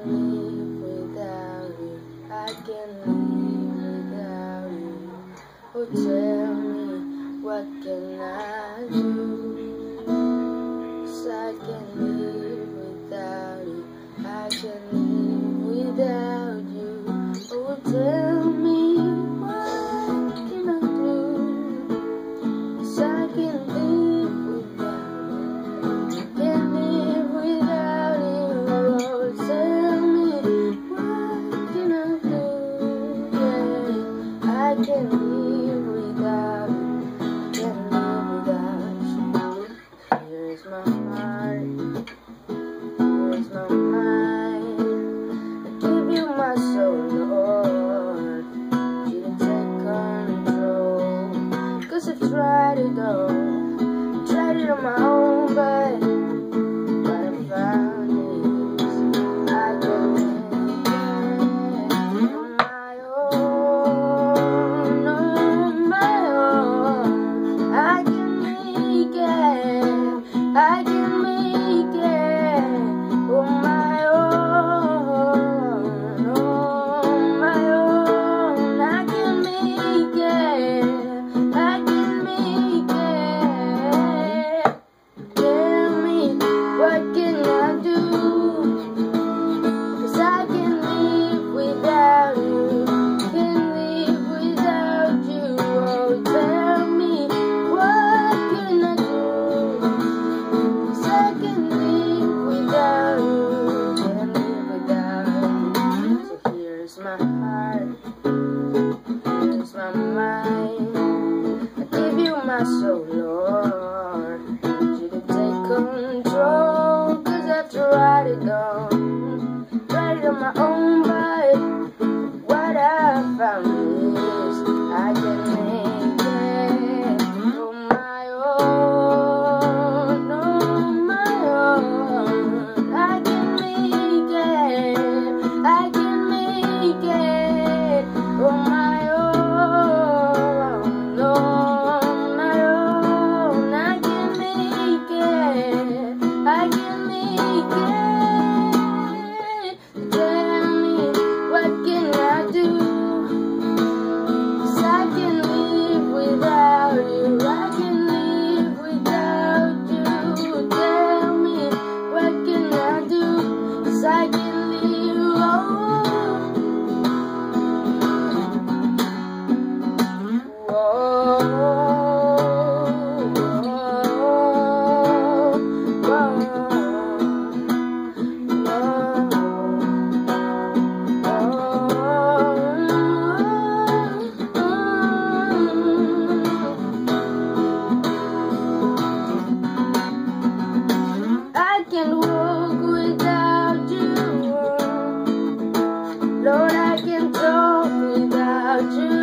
live without you. I can't live without you. Oh, tell me, what can I do? 'Cause I can't live without you. I can't live without you. Oh, tell me, what can I do? 'Cause I can't live without you. Can't live without you. Oh, tell me, what can I do? Yeah, I can't live without you. Can't live without you. Here's my heart. Here's my mind. I give you my soul, Lord. You take control. 'Cause I've tried it all. Tried it on my own, but what I found is I can make it on my own, on my own. I can make it, I can make it on my own, on my own. I can make it, I can make it. Tell me, what can I do? 'Cause I can't live without you. Can't live without you. Oh, tell me, what can I do? 'Cause I can't live without you. Can't live without you. So here's my heart. Here's my mind. I give you my soul, Lord. Need you to take control. 'Cause I've tried it all. Tried it on my own, but what I found is I can make it on my own, on my own. I can make it, I can make it on my own, on my own. I can make it, I can make it. Tell me, what can I do? 'Cause I can't live without you. I can live without you. Tell me, what can I do? 'Cause I can live alone. Whoa, I can't walk without you. Lord, I can't talk without you.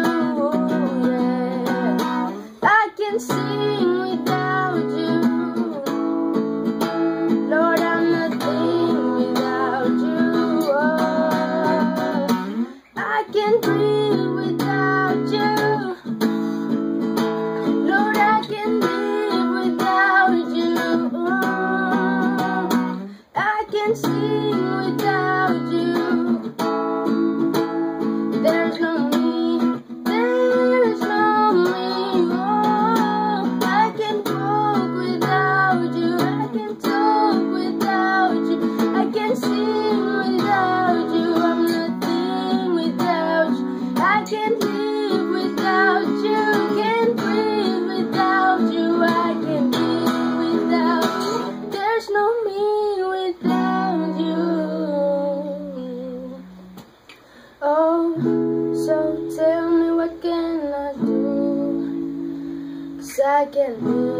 Yeah. I can't sing without you. Lord, I'm nothing without you. Oh, I can't breathe without you. Lord, I can't live without you. I can't sing without you. There's no me, there's no me. Oh, I can't walk without you. I can't talk without you. I can't sing without you. I'm nothing without you. I can't live without you. Can't breathe without you. I can't live without you. There's no me without you. Oh, so tell me, what can I do? 'Cause I can't live